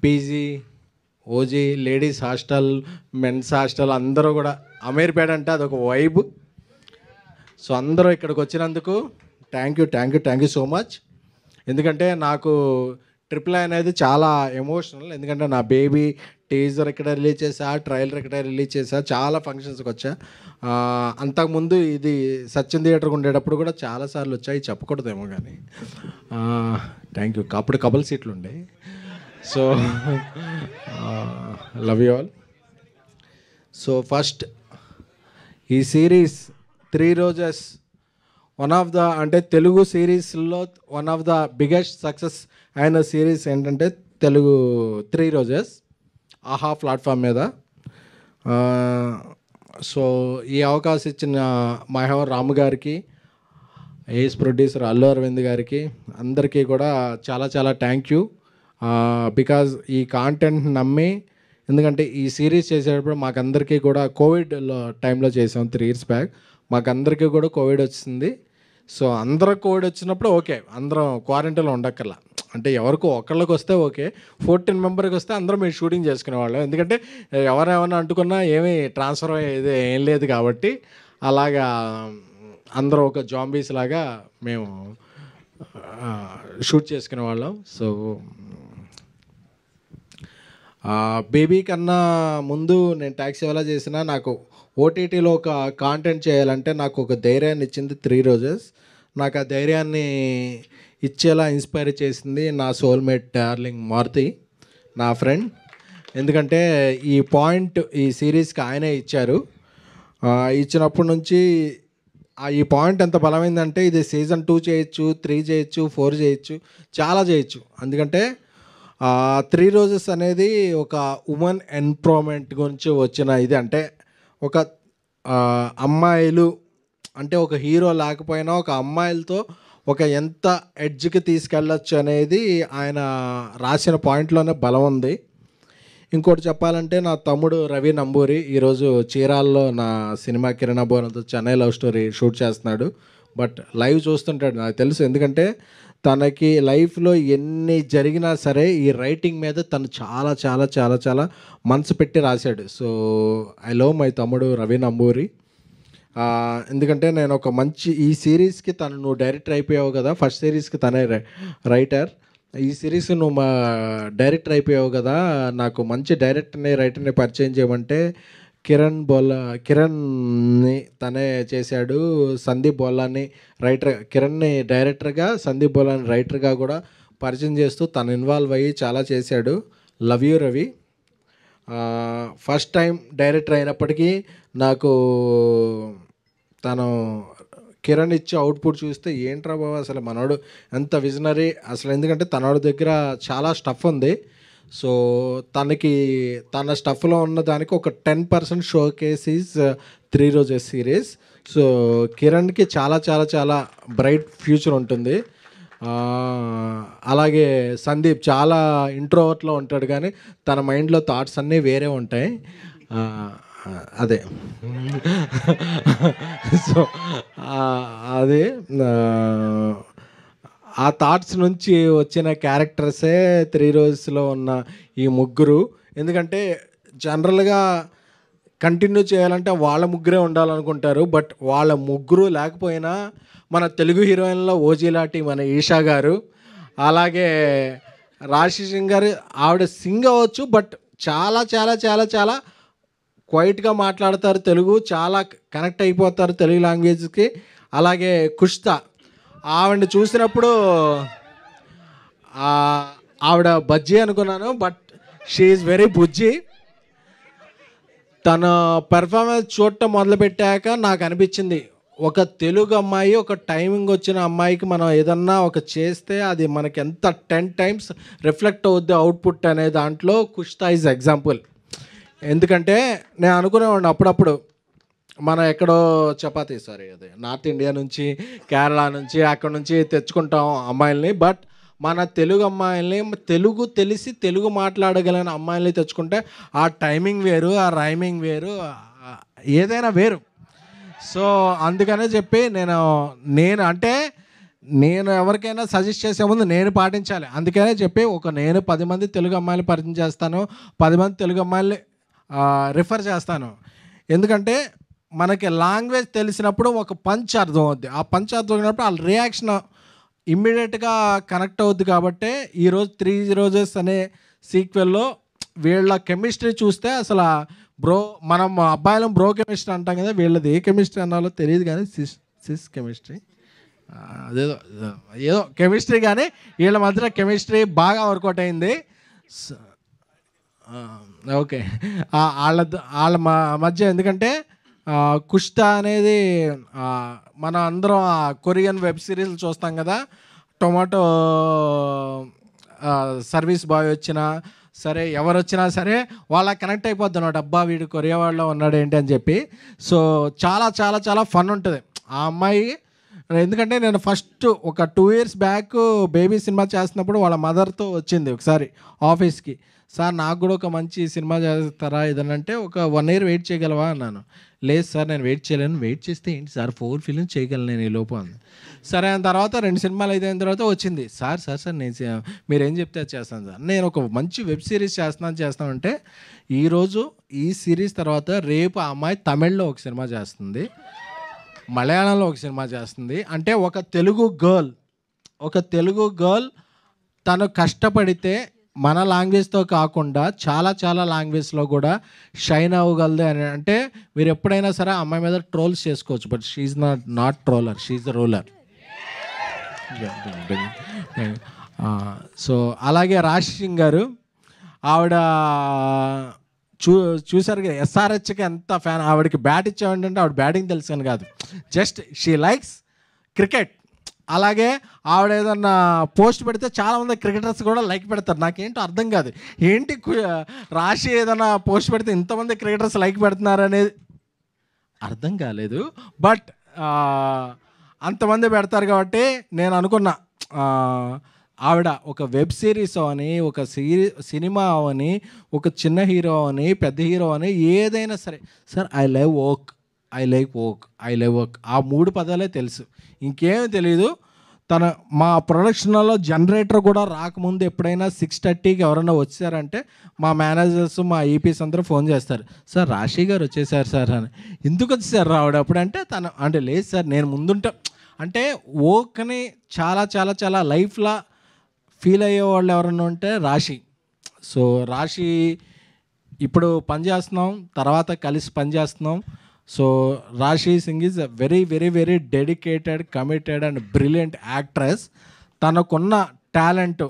PG, OG, ladies hostel, men's hostel అందరూ కూడా అమీర్పేట అంటే అదొక వైబ్. సో అందరూ ఇక్కడికి వచ్చినందుకు థ్యాంక్ యూ సో మచ్. ఎందుకంటే నాకు ట్రిపుల్ అనేది చాలా ఎమోషనల్. ఎందుకంటే నా బేబీ టీజర్ ఇక్కడ రిలీజ్ చేశా, ట్రైలర్ ఇక్కడ రిలీజ్ చేశా, చాలా ఫంక్షన్స్కి వచ్చా. అంతకుముందు ఇది సచిన్ థియేటర్కి ఉండేటప్పుడు కూడా చాలాసార్లు వచ్చాయి, చెప్పకూడదేమో కానీ. Thank you. అప్పుడు కబుల్ సీట్లు ఉండే. So love you all. So first ఈ series 3 roses one of the అంటే తెలుగు సిరీస్లో one of the biggest success అయిన సిరీస్ ఏంటంటే తెలుగు 3 రోజెస్ ఆహా ప్లాట్ఫామ్ మీద. సో ఈ అవకాశం ఇచ్చిన మహేవర్ రాము గారికి, ఏఎస్ ప్రొడ్యూసర్ అల్లు అరవింద్ గారికి, అందరికీ కూడా చాలా చాలా థ్యాంక్ యూ. బికాజ్ ఈ కాంటెంట్ నమ్మి, ఎందుకంటే ఈ సిరీస్ చేసేటప్పుడు మాకందరికీ కూడా కోవిడ్లో టైంలో చేసాం 3 years బ్యాక్. మాకందరికీ కూడా కోవిడ్ వచ్చింది. సో అందరూ కోవిడ్ వచ్చినప్పుడు ఓకే, అందరం క్వారంటైన్లో ఉండక్కర్లా. అంటే ఎవరికి ఒకళ్ళకి వస్తే ఓకే, 14 మెంబర్కి వస్తే అందరం మేము షూటింగ్ చేసుకునేవాళ్ళం. ఎందుకంటే ఎవరేమన్నా అంటుకున్నా ఏమీ ట్రాన్స్ఫర్ అయ్యేది ఏం లేదు కాబట్టి అలాగా అందరూ ఒక జాంబీస్ లాగా మేము షూట్ చేసుకునేవాళ్ళం. సో బేబీ కన్నా ముందు నేను ట్యాక్సీ ఎలా చేసినా నాకు ఓటీటీలో ఒక కాంటెంట్ చేయాలంటే నాకు ఒక ధైర్యాన్ని ఇచ్చింది 3 రోజెస్. నాకు ఆ ధైర్యాన్ని ఇచ్చేలా ఇన్స్పైర్ చేసింది నా సోల్మేట్ డార్లింగ్ మారుతి, నా ఫ్రెండ్. ఎందుకంటే ఈ పాయింట్ ఈ సిరీస్కి ఆయనే ఇచ్చారు. ఇచ్చినప్పటి నుంచి ఈ పాయింట్ ఎంత బలమైందంటే ఇది సీజన్ 2 చేయొచ్చు, 3 చేయొచ్చు, 4 చేయొచ్చు, చాలా చేయొచ్చు. ఎందుకంటే 3 రోజెస్ అనేది ఒక ఉమెన్ ఎంపవర్మెంట్ గురించి వచ్చిన ఇది. అంటే ఒక అమ్మాయిలు అంటే ఒక హీరో లేకపోయినా ఒక అమ్మాయిలతో ఒక ఎంత ఎడ్జ్కి తీసుకెళ్ళచ్చు అనేది ఆయన రాసిన పాయింట్లోనే బలం ఉంది. ఇంకోటి చెప్పాలంటే నా తమ్ముడు రవి నంబూరి ఈరోజు చీరాల్లో నా సినిమా కిరణ్ అబ్బోనంతో చెన్నై లవ్ స్టోరీ షూట్ చేస్తున్నాడు. బట్ లైవ్ చూస్తుంటాడు, నాకు తెలుసు. ఎందుకంటే తనకి లైఫ్లో ఎన్ని జరిగినా సరే ఈ రైటింగ్ మీద తను చాలా చాలా చాలా చాలా మనసు పెట్టి రాశాడు. సో ఐ లవ్ మై తమ్ముడు రవి నంబూరి. ఎందుకంటే నేను ఒక మంచి ఈ సిరీస్కి నువ్వు డైరెక్టర్ అయిపోయావు కదా, ఫస్ట్ సిరీస్కి తనే రైటర్, ఈ సిరీస్ నువ్వు మా డైరెక్టర్ అయిపోయావు కదా, నాకు మంచి డైరెక్టర్ని రైటర్ని పరిచయం చేయమంటే కిరణ్ని తనే చేశాడు. సందీప్ బోల్లాని కిరణ్ని డైరెక్టర్గా, సందీప్ బోల్లాని రైటర్గా కూడా పరిచయం చేస్తూ తను ఇన్వాల్వ్ అయ్యి చాలా చేశాడు. Love you Ravi. First time director అయినప్పటికీ నాకు తను కిరణ్ ఇచ్చే అవుట్పుట్ చూస్తే ఏంట్రా బాబు అసలు మనోడు ఎంత విజనరీ అసలు. ఎందుకంటే తనోడి దగ్గర చాలా స్టఫ్ ఉంది. సో తన స్టఫ్లో ఉన్న దానికి ఒక 10% showcase is 3 roses series. So కిరణ్కి చాలా చాలా చాలా బ్రైట్ ఫ్యూచర్ ఉంటుంది. అలాగే సందీప్ చాలా ఇంట్రోవర్ట్లో ఉంటాడు కానీ తన మైండ్లో థాట్స్ అన్నీ వేరే ఉంటాయి. అదే సో అదే ఆ థాట్స్ నుంచి వచ్చిన క్యారెక్టర్సే 3 రోజెస్లో ఉన్న ఈ ముగ్గురు. ఎందుకంటే జనరల్గా కంటిన్యూ చేయాలంటే వాళ్ళ ముగ్గురే ఉండాలనుకుంటారు. బట్ వాళ్ళ ముగ్గురు లేకపోయినా మన తెలుగు హీరోయిన్లో ఓజీ లాంటి మన ఈషా గారు, అలాగే రాశి సింగ్ గారు, ఆవిడ సింగ్ అవ్వచ్చు బట్ చాలా చాలా చాలా చాలా క్వైట్గా మాట్లాడతారు తెలుగు, చాలా కనెక్ట్ అయిపోతారు తెలుగు లాంగ్వేజ్కి. అలాగే కుష్తా, ఆవిడని చూసినప్పుడు ఆవిడ బజ్జీ అనుకున్నాను బట్ షీ ఈజ్ వెరీ బుజ్జి. తన పెర్ఫార్మెన్స్ చూడటం మొదలుపెట్టాక నాకు అనిపించింది ఒక తెలుగు అమ్మాయి, ఒక టైమింగ్ వచ్చిన అమ్మాయికి మనం ఏదన్నా ఒక చేస్తే అది మనకి ఎంత 10 times రిఫ్లెక్ట్ అవుద్ది అవుట్పుట్ అనే దాంట్లో కుష్తా ఈజ్ ఎగ్జాంపుల్. ఎందుకంటే నేను అనుకునేవాడిని అప్పుడప్పుడు మనం ఎక్కడో అదే నార్త్ ఇండియా నుంచి, కేరళ నుంచి, అక్కడ నుంచి తెచ్చుకుంటాం అమ్మాయిల్ని. బట్ మన తెలుగు అమ్మాయిల్ని, తెలుగు తెలిసి తెలుగు మాట్లాడగలిగిన అమ్మాయిల్ని తెచ్చుకుంటే ఆ టైమింగ్ వేరు, ఆ రైమింగ్ వేరు, ఏదైనా వేరు. సో అందుకనే చెప్పి నేను అంటే నేను ఎవరికైనా సజెస్ట్ చేసే ముందు నేను పాటించాలి. అందుకనే చెప్పి నేను 10 మంది తెలుగు అమ్మాయిలు పరిచయం చేస్తాను, 10 మంది తెలుగు అమ్మాయిల్ని రిఫర్ చేస్తాను. ఎందుకంటే మనకి లాంగ్వేజ్ తెలిసినప్పుడు ఒక పంచ్ అర్థం అవుద్ది. ఆ పంచ్ అర్థం అయినప్పుడు వాళ్ళ రియాక్షన్ ఇమ్మీడియట్గా కనెక్ట్ అవుద్ది. కాబట్టి ఈరోజు 3 రోజెస్ అనే సీక్వెల్లో వీళ్ళ కెమిస్ట్రీ చూస్తే అసలు మనం అబ్బాయిలం బ్రో కెమిస్ట్రీ అంటాం కదా, వీళ్ళది ఏ కెమిస్ట్రీ అన్నాలో తెలియదు కానీ సిస్ కెమిస్ట్రీ ఏదో కెమిస్ట్రీ, కానీ వీళ్ళ మధ్య కెమిస్ట్రీ బాగా వర్కౌట్ అయింది. ఓకే, వాళ్ళ మధ్య ఎందుకంటే కుష్తా అనేది మనం అందరం కొరియన్ వెబ్ సిరీస్ చూస్తాం కదా, టొమాటో సర్వీస్ బాయ్ వచ్చినా సరే ఎవరు వచ్చినా సరే వాళ్ళ కనెక్ట్ అయిపోద్ది అన్నమాట. అబ్బా వీడు కొరియా వాళ్ళలో ఉన్నాడు ఏంటి అని చెప్పి. సో చాలా చాలా చాలా ఫన్ ఉంటుంది ఆ అమ్మాయి. ఎందుకంటే నేను ఫస్ట్ ఒక 2 years బ్యాక్ బేబీ సినిమా చేస్తున్నప్పుడు వాళ్ళ మదర్తో వచ్చింది ఒకసారి ఆఫీస్కి. సార్ నాకు కూడా ఒక మంచి సినిమా చేస్తారా ఏదనంటే, ఒక 1 year వెయిట్ చేయగలవా అన్నాను. లేదు సార్ నేను వెయిట్ చేయలేను. వెయిట్ చేస్తే ఏంటి సార్ 4 films చేయగలను నేను ఈ లోపు అంది. సరే అయిన తర్వాత 2 సినిమాలు అయిన తర్వాత వచ్చింది. సార్ నేను మీరేం చెప్తే అది చేస్తాను సార్. నేను ఒక మంచి వెబ్ సిరీస్ చేస్తానంటే ఈరోజు ఈ సిరీస్ తర్వాత రేపు ఆ అమ్మాయి తమిళ్లో ఒక సినిమా చేస్తుంది, మలయాళంలో ఒక సినిమా చేస్తుంది. అంటే ఒక తెలుగు గర్ల్ తను కష్టపడితే మన లాంగ్వేజ్తో కాకుండా చాలా చాలా లాంగ్వేజ్లో కూడా షైన్ అవ్వగలదు అని. అంటే మీరు ఎప్పుడైనా సరే ఆ అమ్మాయి మీద ట్రోల్స్ చేసుకోవచ్చు, but she's not troller, she's the ruler. So అలాగే రాశి సింగ్ గారు, ఆవిడ చూసారు కదా ఎస్ఆర్హెచ్కి ఎంత ఫ్యాన్. ఆవిడకి బ్యాట్ ఇచ్చామంటే ఆవిడ బ్యాటింగ్ తెలుసు అని కాదు, జస్ట్ షీ లైక్స్ క్రికెట్. అలాగే ఆవిడ ఏదన్నా పోస్ట్ పెడితే చాలామంది క్రికెటర్స్ కూడా లైక్ పెడతారు. నాకేంటో అర్థం కాదు, ఏంటి రాశి ఏదైనా పోస్ట్ పెడితే ఇంతమంది క్రికెటర్స్ లైక్ పెడుతున్నారు అనేది అర్థం కాలేదు. బట్ అంతమంది పెడతారు కాబట్టి నేను అనుకున్నా ఆవిడ ఒక వెబ్ సిరీస్ అని, ఒక సినిమా అని, ఒక చిన్న హీరో అని, పెద్ద హీరో అని, ఏదైనా సరే సార్ ఐ లైక్ వర్క్, ఆ 3 పదాలే తెలుసు, ఇంకేమీ తెలియదు. మా ప్రొడక్షన్లో జనరేటర్ కూడా రాకముందు ఎప్పుడైనా 6:30కి ఎవరైనా వచ్చారంటే మా మేనేజర్స్ మా ఈపీస్ అందరూ ఫోన్ చేస్తారు, సార్ రాశి గారు వచ్చేసారు సార్ అని. ఎందుకు వచ్చేసారు రావడం అప్పుడు అంటే అంటే లేదు సార్ నేను ముందుంటా అంటే ఓకని చాలా చాలా చాలా లైఫ్లో ఫీల్ అయ్యే వాళ్ళు ఎవరన్నా ఉంటే రాశి. సో రాశి ఇప్పుడు పనిచేస్తున్నాం, తర్వాత కలిసి పనిచేస్తున్నాం. So Rashi Singh is a very very very dedicated, committed and brilliant actress. తనకున్న talent,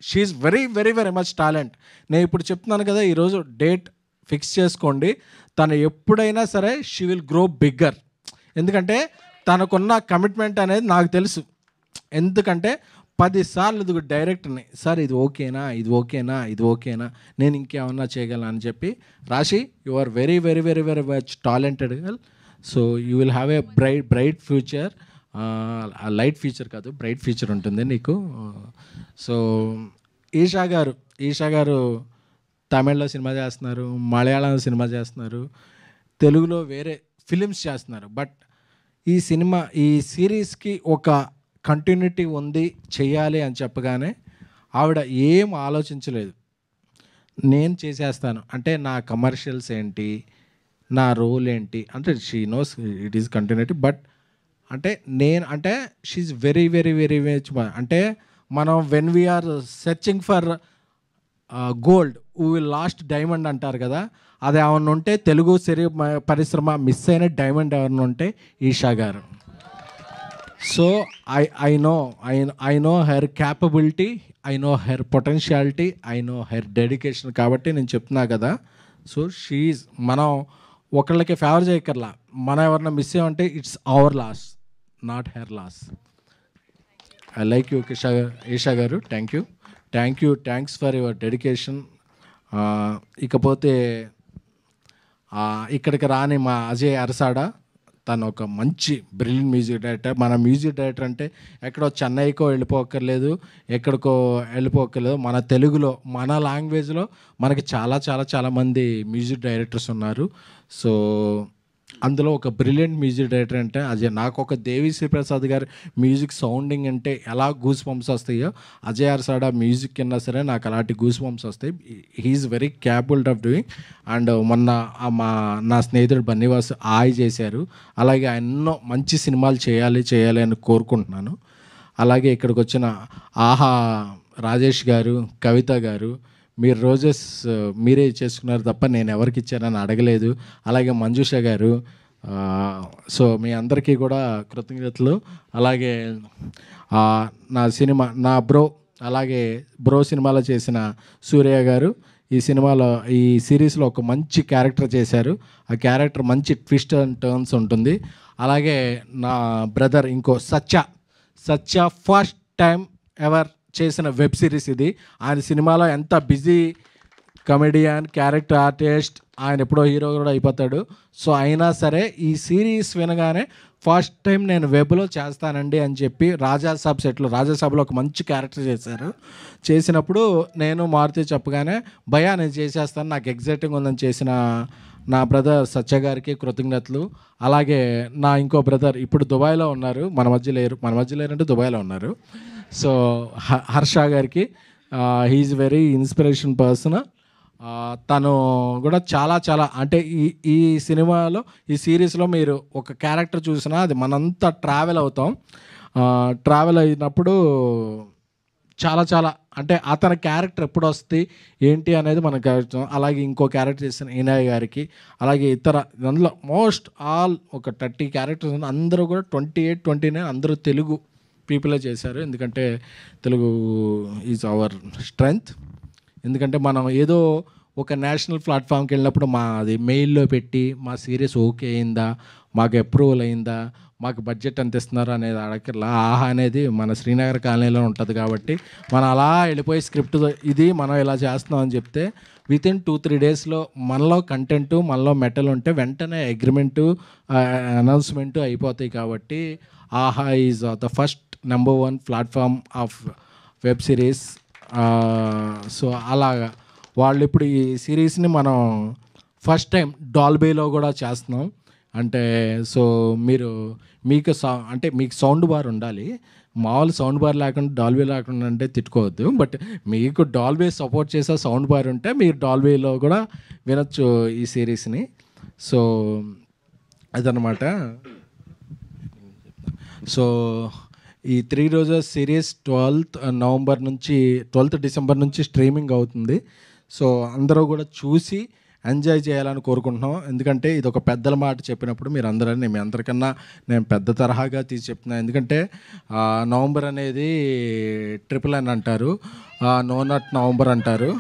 she's very very very much talent. నేను ఇప్పుడు చెప్తున్నాను కదా, ఈరోజు డేట్ ఫిక్స్ చేసుకోండి, తను ఎప్పుడైనా సరే షీ విల్ గ్రో బిగ్గర్. ఎందుకంటే తనకున్న కమిట్మెంట్ అనేది నాకు తెలుసు. ఎందుకంటే 10 సార్లు డైరెక్టర్ని, సార్ ఇది ఓకేనా, నేను ఇంకేమన్నా చేయగలను అని చెప్పి. Rashi you are very very very very much talented girl. So you will have a bright future. Light future కాదు, బ్రైట్ ఫ్యూచర్ ఉంటుంది నీకు. సో ఈషా గారు తమిళ్లో సినిమా చేస్తున్నారు, మలయాళంలో సినిమా చేస్తున్నారు, తెలుగులో వేరే ఫిలిమ్స్ చేస్తున్నారు. బట్ ఈ సిరీస్కి ఒక కంటిన్యూటీ ఉంది, చెయ్యాలి అని చెప్పగానే ఆవిడ ఏం ఆలోచించలేదు, నేను చేసేస్తాను అంటే నా కమర్షియల్స్ ఏంటి, నా రోల్ ఏంటి అంటే she knows it is continuity. But అంటే she's very very very much. అంటే మనం when we are searching for gold we will lost diamond అంటారు కదా, అది ఏమన్నా ఉంటే తెలుగు పరిశ్రమ మిస్ అయిన డైమండ్ ఎవరన్నా ఉంటే ఈషా గారు. So I know her capability, I know her potentiality, I know her dedication. కాబట్టి నేను చెప్తున్నా కదా. సో షీఈ్ మనం ఒకళ్ళకి ఫేవర్ చేయక్కర్లా, మనం ఎవరన్నా మిస్ అయ్యామంటే it's our loss, not her loss. I like you Isha garu. Thanks for your dedication. ఇకపోతే ఇక్కడికి రాని మా అజయ్ అరసాడ, తను ఒక మంచి బ్రిలియంట్ మ్యూజిక్ డైరెక్టర్. మన మ్యూజిక్ డైరెక్టర్ అంటే ఎక్కడో చెన్నైకో వెళ్ళిపోక్కర్లేదు, ఎక్కడికో వెళ్ళిపోక్కర్లేదు, మన తెలుగులో మన లాంగ్వేజ్లో మనకి చాలా చాలా చాలా మంది మ్యూజిక్ డైరెక్టర్స్ ఉన్నారు. సో అందులో ఒక బ్రిలియంట్ మ్యూజిక్ డైరెక్టర్ అంటే అజయ్. నాకు ఒక దేవిశ్రీ ప్రసాద్ గారి మ్యూజిక్ సౌండింగ్ అంటే ఎలా గూస్ బంప్స్ వస్తాయో అజయ్ అర్సాడా మ్యూజిక్ కిన్నా సరే నాకు అలాంటి గూస్ బంప్స్ వస్తాయి. He's very capable of doing. And మొన్న నా స్నేహితుడు బన్నీవాస్ ఆయి చేశారు. అలాగే ఎన్నో మంచి సినిమాలు చేయాలి అని కోరుకుంటున్నాను. అలాగే ఇక్కడికి వచ్చిన ఆహా రాజేష్ గారు, కవిత గారు, మీరు రోజెస్ మీరే చేసుకున్నారు తప్ప నేను ఎవరికి ఇచ్చానని అడగలేదు. అలాగే మంజుష గారు, సో మీ అందరికీ కూడా కృతజ్ఞతలు. అలాగే నా బ్రో, అలాగే బ్రో సినిమాలో చేసిన సూర్య గారు ఈ సిరీస్లో ఒక మంచి క్యారెక్టర్ చేశారు. ఆ క్యారెక్టర్ మంచి ట్విస్ట్ అండ్ టర్న్స్ ఉంటుంది. అలాగే నా బ్రదర్ ఇంకో సత్య ఫస్ట్ టైం ఎవర్ చేసిన వెబ్ సిరీస్ ఇది. ఆయన సినిమాలో ఎంత బిజీ కమెడియన్, క్యారెక్టర్ ఆర్టిస్ట్, ఆయన ఎప్పుడో హీరో కూడా అయిపోతాడు. సో అయినా సరే ఈ సిరీస్ వినగానే ఫస్ట్ టైం నేను వెబ్లో చేస్తానండి అని చెప్పి రాజాసాబ్లో ఒక మంచి క్యారెక్టర్ చేసినప్పుడు నేను మారుతి చెప్పగానే భయా నేను చేసేస్తాను, నాకు ఎగ్జైటింగ్ ఉందని చేసిన నా బ్రదర్ సత్య గారికి కృతజ్ఞతలు. అలాగే నా ఇంకో బ్రదర్ ఇప్పుడు దుబాయ్లో ఉన్నారు, మన మధ్య లేరంటే దుబాయ్లో ఉన్నారు. సో హర్ష గారికి, హీఈస్ వెరీ ఇన్స్పిరేషన్ పర్సన్. తను కూడా చాలా అంటే ఈ సినిమాలో ఈ సిరీస్లో మీరు ఒక క్యారెక్టర్ చూసినా అది మనంతా ట్రావెల్ అవుతాం. ట్రావెల్ అయినప్పుడు చాలా అంటే అతని క్యారెక్టర్ ఎప్పుడు వస్తుంది ఏంటి అనేది మనకు. అలాగే ఇంకో క్యారెక్టర్ చేసిన ఈనాయ్ గారికి, అలాగే అందులో మోస్ట్ ఆల్ ఒక 30 క్యారెక్టర్స్ ఉంది. అందరూ కూడా 28, 29 అందరూ తెలుగు పీపులే చేశారు. ఎందుకంటే తెలుగు ఈజ్ అవర్ స్ట్రెంగ్త్. ఎందుకంటే మనం ఏదో ఒక నేషనల్ ప్లాట్ఫామ్కి వెళ్ళినప్పుడు అది మెయిల్లో పెట్టి మా సిరీస్ ఓకే అయిందా, మాకు అప్రూవల్ అయిందా, మాకు బడ్జెట్ ఎంత ఇస్తున్నారు అనేది అడగలా. ఆహా అనేది మన శ్రీనగర్ కాలనీలో ఉంటుంది కాబట్టి మనం అలా వెళ్ళిపోయి స్క్రిప్ట్ ఇది మనం ఇలా చేస్తున్నాం అని చెప్తే వితిన్ 2-3 డేస్లో మనలో కంటెంటు, మనలో మెటల్ ఉంటే వెంటనే అగ్రిమెంటు, అనౌన్స్మెంటు అయిపోతాయి. కాబట్టి ఆహా is the first number 1 platform of web series. So అలాగా వాళ్ళు ఇప్పుడు ఈ సిరీస్ని మనం ఫస్ట్ టైం డాల్బీలో కూడా చేస్తున్నాం. అంటే సో మీకు సౌండ్ బార్ ఉండాలి. మామూలు సౌండ్ బార్ లేకుండా డాల్బీ లేకుండా అంటే తిట్టుకోవద్దు. బట్ మీకు డాల్బీ సపోర్ట్ చేసే సౌండ్ బార్ ఉంటే మీరు డాల్బీలో కూడా వినొచ్చు ఈ సిరీస్ని. సో అదనమాట. సో ఈ 3 రోజెస్ సిరీస్ 12th డిసెంబర్ నుంచి స్ట్రీమింగ్ అవుతుంది. సో అందరూ కూడా చూసి ఎంజాయ్ చేయాలని కోరుకుంటున్నాం. ఎందుకంటే ఇది ఒక పెద్దల మాట చెప్పినప్పుడు మీ అందరికన్నా నేను పెద్ద తరహాగా తీసి చెప్తున్నాను. ఎందుకంటే నవంబర్ అనేది NNN అంటారు, నో నట్ నవంబర్ అంటారు.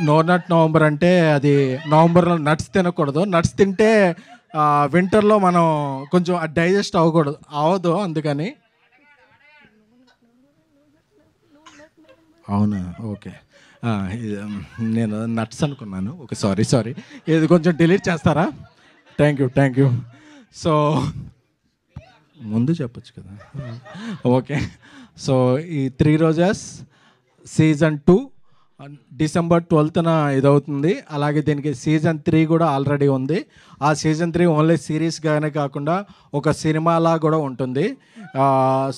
నో నట్ నవంబర్ అంటే అది నవంబర్లో నట్స్ తినకూడదు. నట్స్ తింటే వింటర్లో మనం కొంచెం డైజెస్ట్ అవ్వదు. అందుకని అవునా, ఓకే. నేను నట్స్ అనుకున్నాను. Okay, sorry. ఇది కొంచెం డిలీట్ చేస్తారా? Thank you. సో ముందు చెప్పచ్చు కదా. ఓకే. సో ఈ 3 రోజెస్ సీజన్ 2 December 12th ఇదవుతుంది. అలాగే దీనికి సీజన్ 3 కూడా ఆల్రెడీ ఉంది. ఆ సీజన్ 3 ఓన్లీ సిరీస్గానే కాకుండా ఒక సినిమాలా కూడా ఉంటుంది.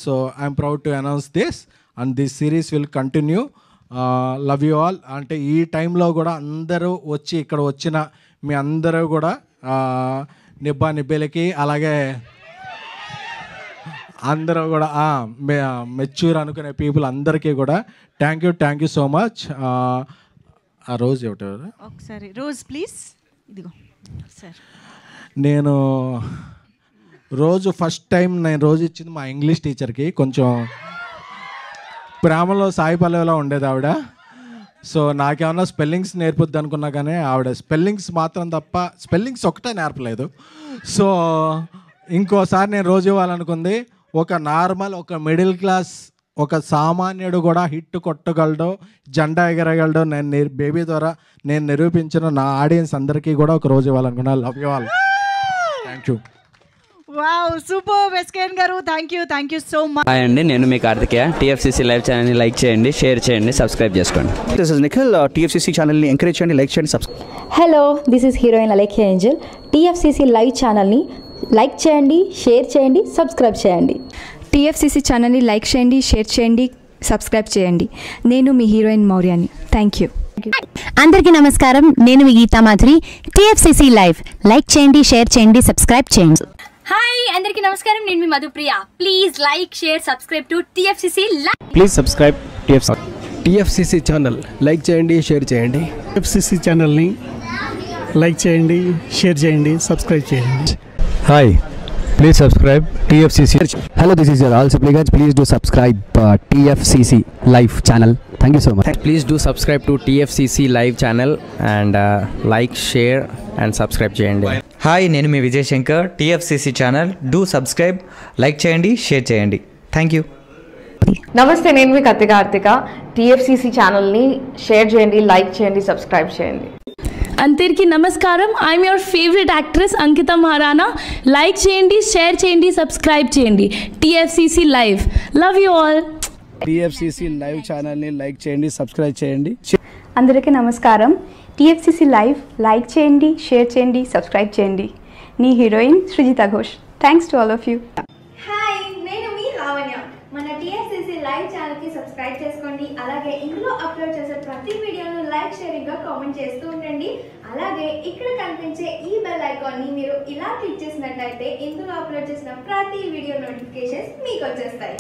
So I'm proud to announce this and this series will continue. Love you all. అంటే ఈ టైంలో కూడా అందరూ వచ్చి ఇక్కడ వచ్చిన మీ అందరూ కూడా నిబ్బేలకి, అలాగే అందరూ కూడా మెచ్యూర్ అనుకునే పీపుల్ అందరికీ కూడా థ్యాంక్ యూ సో మచ్. ఆ రోజు ఒకసారి రోజ్ ప్లీజ్. ఇదిగో సార్. నేను ఫస్ట్ టైం రోజు ఇచ్చింది మా ఇంగ్లీష్ టీచర్కి. కొంచెం ప్రేమలో సాయి పల్లవిలో ఉండేది ఆవిడ. సో నాకేమన్నా స్పెల్లింగ్స్ నేర్పుద్ది అనుకున్నా కానీ ఆవిడ స్పెల్లింగ్స్ మాత్రం తప్ప స్పెల్లింగ్స్ ఒకటే నేర్పలేదు. సో ఇంకోసారి నేను రోజు ఇవ్వాలనుకుంది. ఒక నార్మల్, ఒక మిడిల్ క్లాస్, ఒక సామాన్యుడు కూడా హిట్ కొట్టగలడు, జెండా ఎగరగలడు నేను బేబీ ద్వారా నేను నిరూపించిన నా ఆడియన్స్ అందరికీ కూడా ఒక రోజు ఇవ్వాలనుకున్నా. Love you all. Thank you. Wow super SKN garu, thank you so much. Hi అండి, నేను మీ కార్తికేయ. టీఎఫ్సీసీ లైవ్ ఛానల్ని లైక్ చేయండి, షేర్ చేయండి, సబ్స్క్రైబ్ చేసుకోండి. This is Nikhil. టీఎఫ్సీసీ ఛానల్ని ఎంకరేజ్ చేయండి, లైక్ చేయండి, subscribe. Hello, this is heroine Alekhya Angel. TFCC live ఛానల్ని లైక్ చేయండి, షేర్ చేయండి, సబ్స్క్రైబ్ చేయండి. టీఎఫ్సీసీ ఛానల్ని లైక్ చేయండి, షేర్ చేయండి, సబ్స్క్రైబ్ చేయండి. నేను మీ హీరోయిన్ మౌర్యాని. Thank you. అందరికీ నమస్కారం, నేను మీ Geetha Madhuri. TFCC live like చేయండి, షేర్ చేయండి, సబ్స్క్రైబ్ చేయండి. హాయ్ అందరికీ నమస్కారం, నేను మీ Madhupriya. Please like share subscribe to TFCC live. Please subscribe TFCC channel like చేయండి, షేర్ చేయండి. టీఎఫ్సీసీ ఛానల్ని లైక్ చేయండి, షేర్ చేయండి, సబ్స్క్రైబ్ చేయండి. Hi, please subscribe TFCC. Hello, this is your all supplicants. Please do subscribe TFCC live channel. Thank you so much. Please do subscribe to TFCC live channel and like, share and subscribe చేయండి. Hi, నేను మీ Vijay Shankar. TFCC channel do subscribe, like చేయండి, share చేయండి. Thank you. నమస్తే, నేను మీ Karthika. TFCC ఛానల్ని share చేయండి, లైక్ చేయండి, సబ్స్క్రైబ్ చేయండి. అందరికీ నమస్కారం, I'm your favourite actress Ankita Maharana. Like చేయండి, షేర్ చేయండి, సబ్స్క్రైబ్ చేయండి. TFCC live, love you all. TFCC live ఛానల్ని లైక్ చేయండి, సబ్స్క్రైబ్ చేయండి. అందరికీ నమస్కారం. టీఎఫ్సీసీ లైవ్ లైక్ చేయండి, షేర్ చేయండి, సబ్స్క్రైబ్ చేయండి. నీ heroine Srujitha Ghosh. Thanks to all of you. Hi, నేను మీ లావణ్య. మన టీఎఫ్సీసీ లైవ్ ఛానల్కి సబ్స్క్రైబ్ చేసుకోండి. అలాగే ఇందులో అప్లోడ్ చేసే ప్రతి వీడియోను లైక్, షేరింగ్గా కామెంట్ చేస్తూ ఉండండి. అలాగే ఇక్కడ కనిపించే ఈ బెల్ ఐకాన్ని మీరు ఇలా క్లిక్ చేసినట్లయితే ఇందులో అప్లోడ్ చేసిన ప్రతి వీడియో నోటిఫికేషన్స్ మీకు వచ్చేస్తాయి.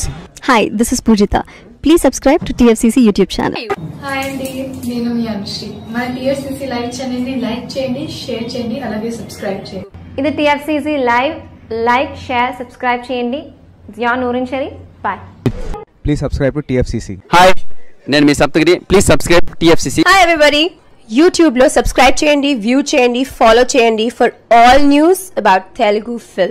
Hi, this is Poojitha. Please subscribe to TFCC YouTube channel. Hi అండి, నేను మీ అనుశ్రీ. మన టీఎఫ్సీసీ లైవ్ ఛానల్ని లైక్ చేయండి, షేర్ చేయండి, అలాగే సబ్స్క్రైబ్ చేయండి. ఇది TFCC live, like, share, subscribe చేయండి. Jiya Noorin Shari. Bye. Please subscribe to TFCC. Hi, నేను మీ Saptagiri. Please subscribe TFCC. Hi everybody, యూట్యూబ్లో సబ్స్క్రైబ్ చేయండి, వ్యూ చేయండి, ఫాలో చేయండి for all news about Telugu film.